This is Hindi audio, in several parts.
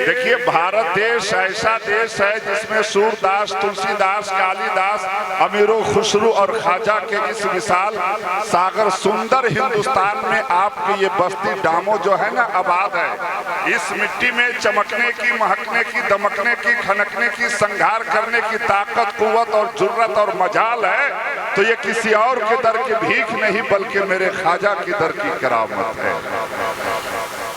देखिए, भारत देश ऐसा देश है जिसमें सूरदास, तुलसीदास, कालिदास, अमीरो, खुसरू और ख्वाजा के इस विशाल सागर सुंदर हिंदुस्तान में आपकी ये बस्ती डामो जो है ना आबाद है। इस मिट्टी में चमकने की, महकने की, दमकने की, खनकने की, संघार करने की ताकत, कुव्वत और जुर्रत और मजाल है। तो ये किसी और के दर की भीख नहीं बल्कि मेरे ख्वाजा की दर की करामत है।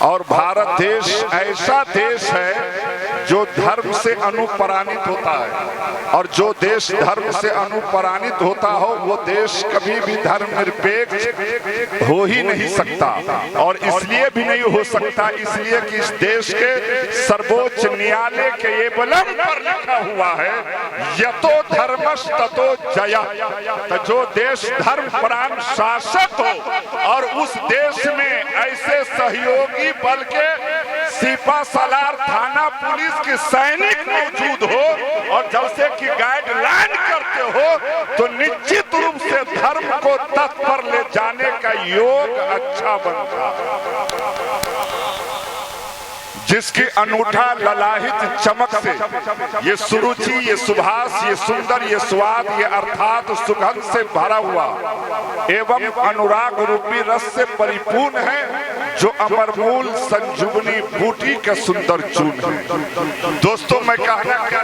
और भारत देश ऐसा देश है जो धर्म से अनुप्राणित होता है, और जो देश धर्म से अनुप्राणित होता हो वो देश कभी भी धर्मनिरपेक्ष हो ही नहीं सकता। और इसलिए भी नहीं हो सकता इसलिए कि इस देश के सर्वोच्च न्यायालय के ये बलम पर लिखा हुआ है, यतो धर्मस् ततो जया। तो जो देश धर्म प्राण शासक हो और उस देश में ऐसे सहयोगी बल के सिपा सलार, थाना, पुलिस के सैनिक मौजूद हो और जैसे कि गाइडलाइन करते हो तो निश्चित रूप से धर्म को तट पर ले जाने का योग अच्छा बनता है। जिसकी अनूठा ललाहित चमक से ये सुरुचि, ये सुभाष, ये सुंदर, ये स्वाद, ये अर्थात सुगंध से भरा हुआ एवं अनुराग रूपी रस से परिपूर्ण है, जो अमरमूल संजीवनी बूटी का सुंदर चून है। दोस्तों, मैं कहना क्या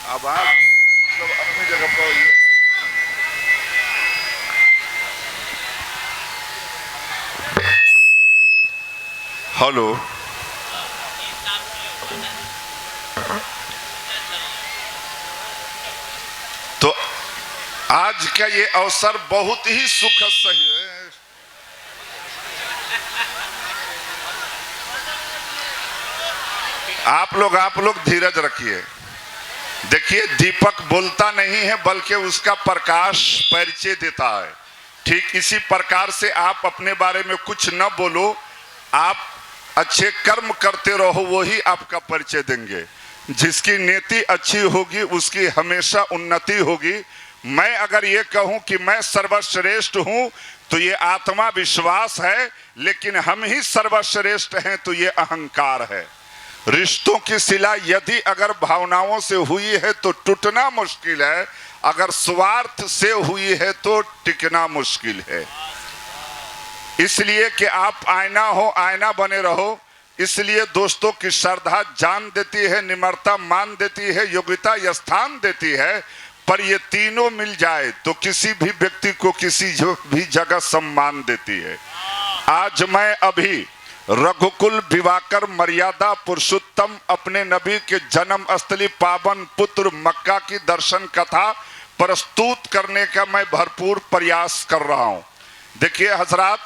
अब आप अपनी जगह पर हेलो, तो आज का ये अवसर बहुत ही सुखद सही है। आप लोग धीरज रखिए। देखिए, दीपक बोलता नहीं है बल्कि उसका प्रकाश परिचय देता है। ठीक इसी प्रकार से आप अपने बारे में कुछ न बोलो, आप अच्छे कर्म करते रहो, वही आपका परिचय देंगे। जिसकी नीति अच्छी होगी उसकी हमेशा उन्नति होगी। मैं अगर ये कहूं कि मैं सर्वश्रेष्ठ हूं तो ये आत्मा विश्वास है, लेकिन हम ही सर्वश्रेष्ठ हैं तो ये अहंकार है। रिश्तों की सिला यदि अगर भावनाओं से हुई है तो टूटना मुश्किल है, अगर स्वार्थ से हुई है तो टिकना मुश्किल है। इसलिए कि आप आईना हो, आईना बने रहो। इसलिए दोस्तों की श्रद्धा जान देती है, निम्रता मान देती है, योग्यता स्थान देती है। पर ये तीनों मिल जाए तो किसी भी व्यक्ति को किसी भी जगह सम्मान देती है। आज मैं अभी रघुकुल विवाकर मर्यादा पुरुषोत्तम अपने नबी के जन्म स्थली पावन पुत्र मक्का की दर्शन कथा प्रस्तुत करने का मैं भरपूर प्रयास कर रहा हूं। देखिए हजरात,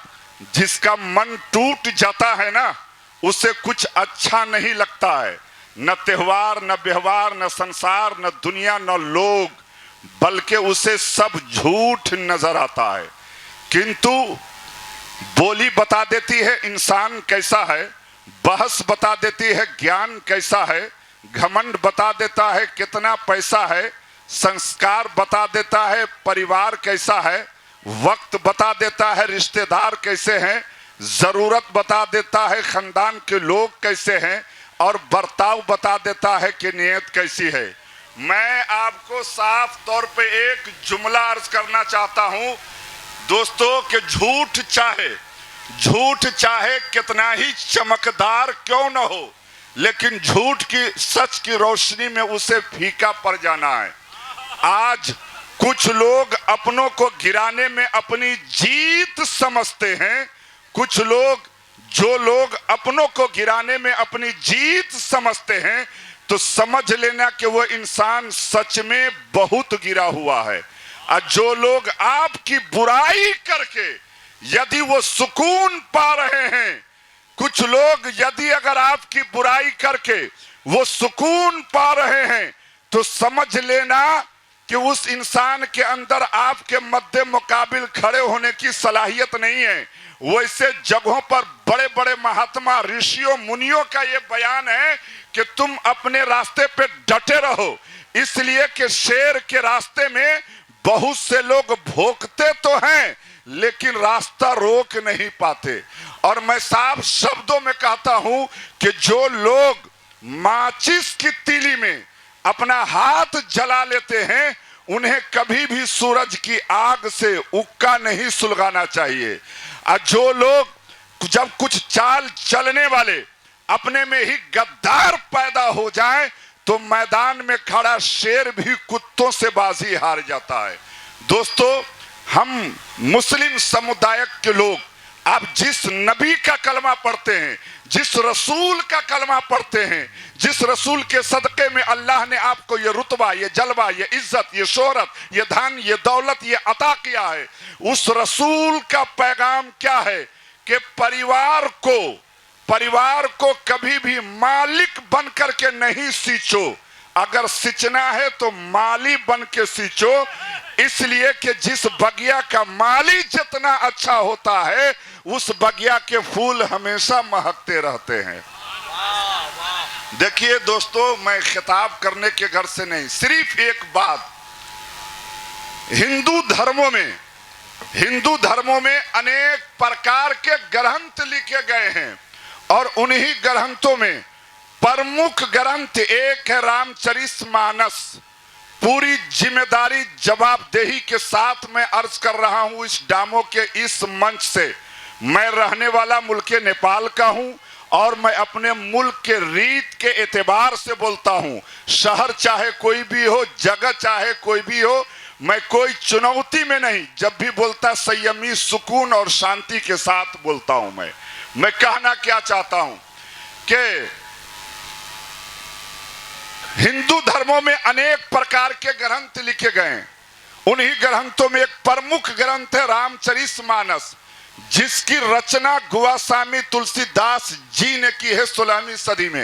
जिसका मन टूट जाता है ना, उसे कुछ अच्छा नहीं लगता है। न त्योहार, न व्यवहार, न संसार, न दुनिया, न लोग, बल्कि उसे सब झूठ नजर आता है। किंतु बोली बता देती है इंसान कैसा है, बहस बता देती है ज्ञान कैसा है, घमंड बता देता है कितना पैसा है, संस्कार बता देता है परिवार कैसा है, वक्त बता देता है रिश्तेदार कैसे हैं, जरूरत बता देता है खानदान के लोग कैसे हैं, और बर्ताव बता देता है कि नियत कैसी है। मैं आपको साफ तौर पे एक जुमला अर्ज करना चाहता हूं दोस्तों कि झूठ चाहे कितना ही चमकदार क्यों न हो, लेकिन झूठ की सच की रोशनी में उसे फीका पड़ जाना है। आज कुछ लोग अपनों को गिराने में अपनी जीत समझते हैं, कुछ लोग जो लोग अपनों को गिराने में अपनी जीत समझते हैं तो समझ लेना कि वो इंसान सच में बहुत गिरा हुआ है। और जो लोग आपकी बुराई करके यदि वो सुकून पा रहे हैं, कुछ लोग यदि अगर आपकी बुराई करके वो सुकून पा रहे हैं तो समझ लेना कि उस इंसान के अंदर आपके मध्य मुकाबिल खड़े होने की सलाहियत नहीं है। वैसे जगहों पर बड़े बड़े महात्मा ऋषियों मुनियों का ये बयान है कि तुम अपने रास्ते पे डटे रहो, इसलिए कि शेर के रास्ते में बहुत से लोग भोंकते तो हैं लेकिन रास्ता रोक नहीं पाते। और मैं साफ शब्दों में कहता हूं कि जो लोग माचिस की तीली में अपना हाथ जला लेते हैं उन्हें कभी भी सूरज की आग से उक्का नहीं सुलगाना चाहिए। और जो लोग जब कुछ चाल चलने वाले अपने में ही गद्दार पैदा हो जाएं तो मैदान में खड़ा शेर भी कुत्तों से बाजी हार जाता है। दोस्तों, हम मुस्लिम समुदाय के लोग आप जिस नबी का कलमा पढ़ते हैं, जिस रसूल का कलमा पढ़ते हैं, जिस रसूल के सदक़े में अल्लाह ने आपको ये रुतबा, ये जलवा, ये इज्जत, ये शोहरत, ये धन, ये दौलत ये अता किया है, उस रसूल का पैगाम क्या है कि परिवार को कभी भी मालिक बन करके नहीं सींचो। अगर सींचना है तो माली बन के सींचो, इसलिए कि जिस बगिया का माली जितना अच्छा होता है उस बगिया के फूल हमेशा महकते रहते हैं। देखिए दोस्तों, मैं खिताब करने के घर से नहीं, सिर्फ एक बात, हिंदू धर्मों में अनेक प्रकार के ग्रंथ लिखे गए हैं और उन्हीं ग्रंथों में प्रमुख ग्रंथ एक है रामचरितमानस। पूरी जिम्मेदारी जवाबदेही के साथ मैं अर्ज कर रहा हूं इस डामो के इस मंच से। मैं रहने वाला मुल्क नेपाल का हूं और मैं अपने मुल्क के रीत के एतबार से बोलता हूं। शहर चाहे कोई भी हो, जगह चाहे कोई भी हो, मैं कोई चुनौती में नहीं, जब भी बोलता संयमी, सुकून और शांति के साथ बोलता हूं। मैं कहना क्या चाहता हूं कि हिंदू धर्मों में अनेक प्रकार के ग्रंथ लिखे गए हैं। उन्हीं ग्रंथों में एक प्रमुख ग्रंथ है रामचरितमानस, जिसकी रचना गोस्वामी तुलसीदास जी ने की है 16वीं सदी में।